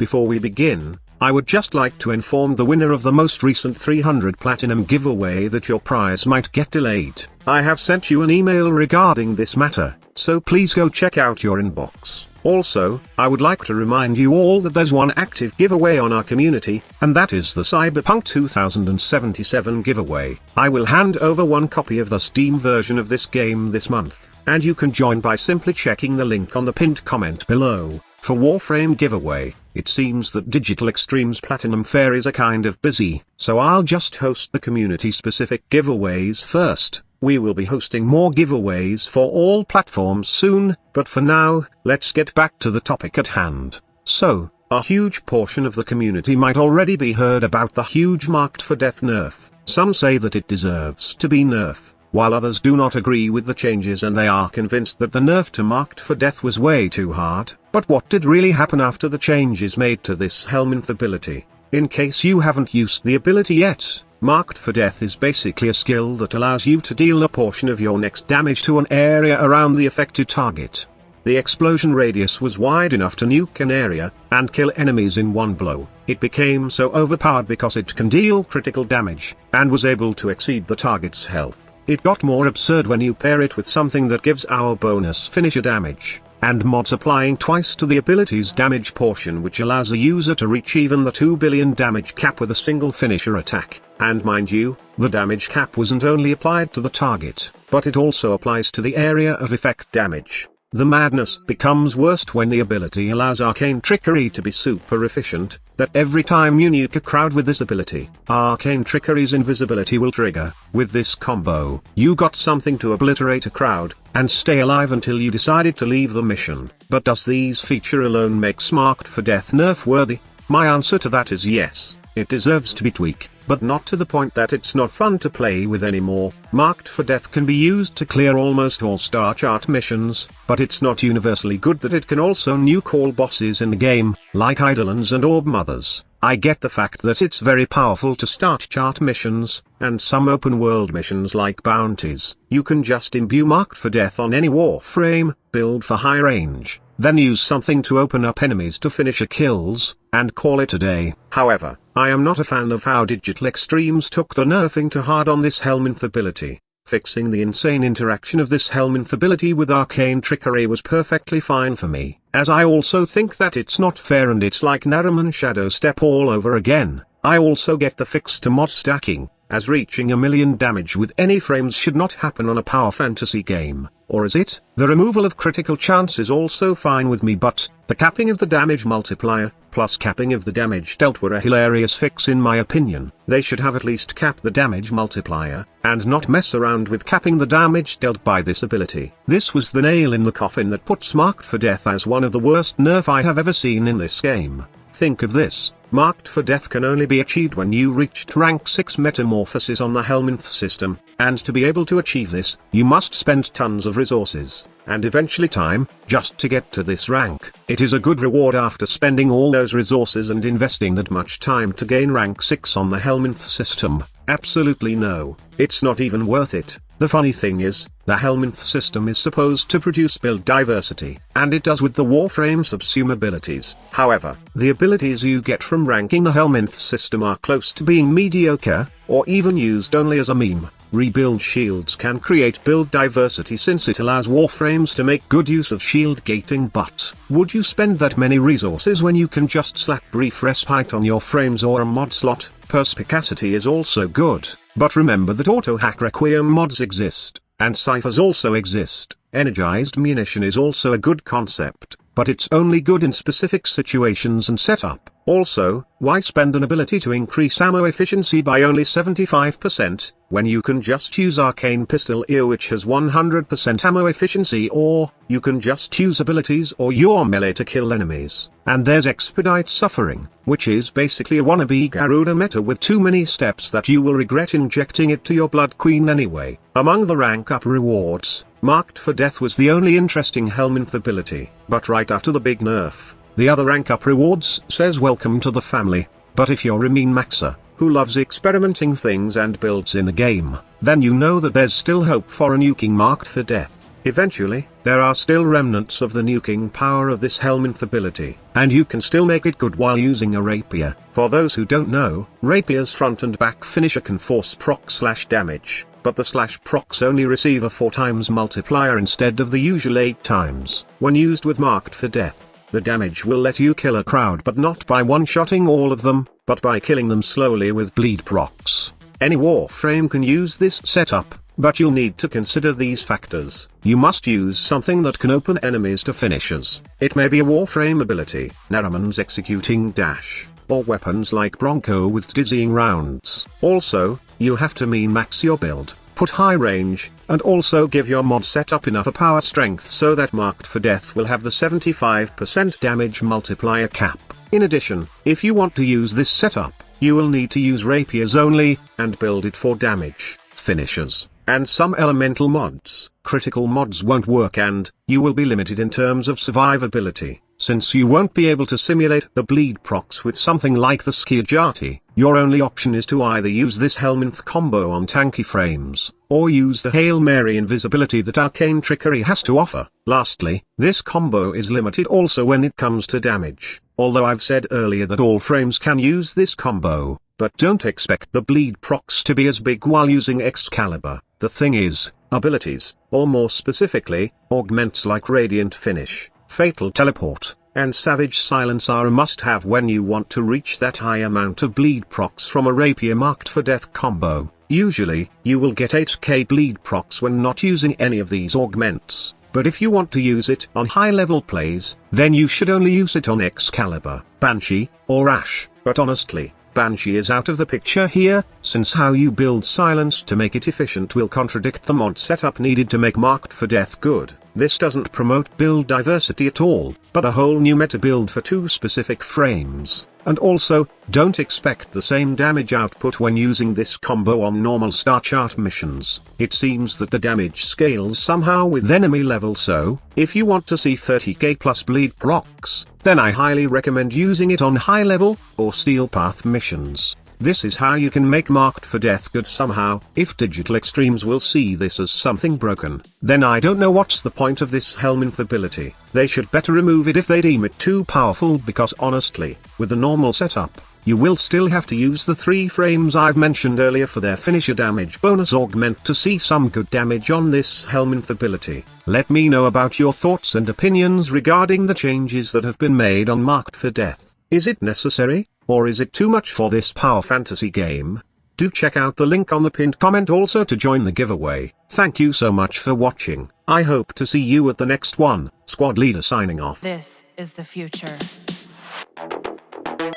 Before we begin, I would just like to inform the winner of the most recent 300 Platinum giveaway that your prize might get delayed. I have sent you an email regarding this matter, so please go check out your inbox. Also, I would like to remind you all that there's one active giveaway on our community, and that is the Cyberpunk 2077 giveaway. I will hand over one copy of the Steam version of this game this month, and you can join by simply checking the link on the pinned comment below. For Warframe giveaway, it seems that Digital Extreme's Platinum Fairies are kind of busy, so I'll just host the community-specific giveaways first. We will be hosting more giveaways for all platforms soon, but for now, let's get back to the topic at hand. So, a huge portion of the community might already be heard about the huge Marked for Death nerf. Some say that it deserves to be nerf, while others do not agree with the changes and they are convinced that the nerf to Marked for Death was way too hard. But what did really happen after the changes made to this Helminth ability? In case you haven't used the ability yet, Marked for Death is basically a skill that allows you to deal a portion of your next damage to an area around the affected target. The explosion radius was wide enough to nuke an area, and kill enemies in one blow. It became so overpowered because it can deal critical damage, and was able to exceed the target's health. It got more absurd when you pair it with something that gives our bonus finisher damage, and mods applying twice to the ability's damage portion, which allows a user to reach even the 2 billion damage cap with a single finisher attack. And mind you, the damage cap wasn't only applied to the target, but it also applies to the area of effect damage. The madness becomes worst when the ability allows arcane trickery to be super efficient, that every time you nuke a crowd with this ability, arcane trickery's invisibility will trigger. With this combo, you got something to obliterate a crowd, and stay alive until you decided to leave the mission. But does these feature alone make Marked for Death nerf worthy? My answer to that is yes. It deserves to be tweaked, but not to the point that it's not fun to play with anymore. Marked for Death can be used to clear almost all star chart missions, but it's not universally good that it can also nuke all bosses in the game, like Eidolons and Orb Mothers. I get the fact that it's very powerful to start chart missions, and some open world missions like bounties. You can just imbue Marked for Death on any Warframe, build for high range, then use something to open up enemies to finisher kills, and call it a day. However, I am not a fan of how Digital Extremes took the nerfing to hard on this Helminth ability. Fixing the insane interaction of this Helminth ability with arcane trickery was perfectly fine for me, as I also think that it's not fair and it's like Naruman Shadow Step all over again. I also get the fix to mod stacking, as reaching a million damage with any frames should not happen on a power fantasy game. Or is it? The removal of critical chance is also fine with me, but the capping of the damage multiplier, plus capping of the damage dealt were a hilarious fix in my opinion. They should have at least capped the damage multiplier, and not mess around with capping the damage dealt by this ability. This was the nail in the coffin that puts Marked for Death as one of the worst nerf I have ever seen in this game. Think of this. Marked for Death can only be achieved when you reached rank 6 metamorphosis on the Helminth system, and to be able to achieve this, you must spend tons of resources, and eventually time, just to get to this rank. It is a good reward after spending all those resources and investing that much time to gain rank 6 on the Helminth system. Absolutely no, it's not even worth it. The funny thing is, the Helminth system is supposed to produce build diversity, and it does with the Warframe subsume abilities. However, the abilities you get from ranking the Helminth system are close to being mediocre, or even used only as a meme. Rebuild shields can create build diversity since it allows Warframes to make good use of shield gating, but would you spend that many resources when you can just slap brief respite on your frames or a mod slot? Perspicacity is also good, but remember that auto-hack Requiem mods exist, and ciphers also exist. Energized munition is also a good concept, but it's only good in specific situations and setup. Also, why spend an ability to increase ammo efficiency by only 75%, when you can just use Arcane Pistol Ear which has 100% ammo efficiency, or you can just use abilities or your melee to kill enemies. And there's Expedite Suffering, which is basically a wannabe Garuda meta with too many steps that you will regret injecting it to your Blood Queen anyway. Among the rank up rewards, Marked for Death was the only interesting Helminth ability, but right after the big nerf, the other rank up rewards says welcome to the family. But if you're a mean maxer, who loves experimenting things and builds in the game, then you know that there's still hope for a nuking Marked for Death. Eventually, there are still remnants of the nuking power of this Helminth ability, and you can still make it good while using a Rapier. For those who don't know, Rapier's front and back finisher can force proc/damage, but the /procs only receive a 4 times multiplier instead of the usual 8 times. When used with Marked for Death, the damage will let you kill a crowd, but not by one-shotting all of them, but by killing them slowly with bleed procs. Any Warframe can use this setup, but you'll need to consider these factors. You must use something that can open enemies to finishers. It may be a Warframe ability, Naraman's executing dash, or weapons like Bronco with dizzying rounds. Also, you have to min-max your build, put high range, and also give your mod setup enough power strength so that Marked for Death will have the 75% damage multiplier cap. In addition, if you want to use this setup, you will need to use Rapiers only, and build it for damage, finishers, and some elemental mods. Critical mods won't work and, you will be limited in terms of survivability, since you won't be able to simulate the bleed procs with something like the Skiajati. Your only option is to either use this Helminth combo on tanky frames, or use the Hail Mary invisibility that Arcane Trickery has to offer. Lastly, this combo is limited also when it comes to damage, although I've said earlier that all frames can use this combo, but don't expect the bleed procs to be as big while using Excalibur. The thing is, abilities, or more specifically, augments like Radiant Finish, Fatal Teleport, and Savage Silence are a must-have when you want to reach that high amount of bleed procs from a Rapier Marked for Death combo. Usually, you will get 8k bleed procs when not using any of these augments, but if you want to use it on high-level plays, then you should only use it on Excalibur, Banshee, or Ash. But honestly, Banshee is out of the picture here, since how you build Silence to make it efficient will contradict the mod setup needed to make Marked for Death good. This doesn't promote build diversity at all, but a whole new meta build for 2 specific frames. And also, don't expect the same damage output when using this combo on normal star chart missions. It seems that the damage scales somehow with enemy level, so, if you want to see 30k plus bleed procs, then I highly recommend using it on high level, or Steel Path missions. This is how you can make Marked for Death good somehow. If Digital Extremes will see this as something broken, then I don't know what's the point of this Helminth ability. They should better remove it if they deem it too powerful, because honestly, with the normal setup, you will still have to use the 3 frames I've mentioned earlier for their finisher damage bonus augment to see some good damage on this Helminth ability. Let me know about your thoughts and opinions regarding the changes that have been made on Marked for Death. Is it necessary, or is it too much for this power fantasy game? Do check out the link on the pinned comment also to join the giveaway. Thank you so much for watching. I hope to see you at the next one. Squad Leader signing off. This is the future.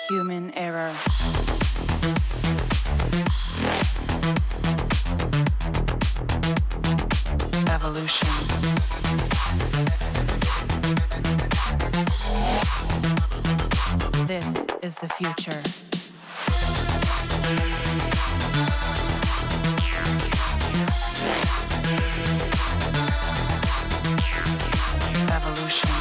Human error. Evolution. This is the future. Evolution.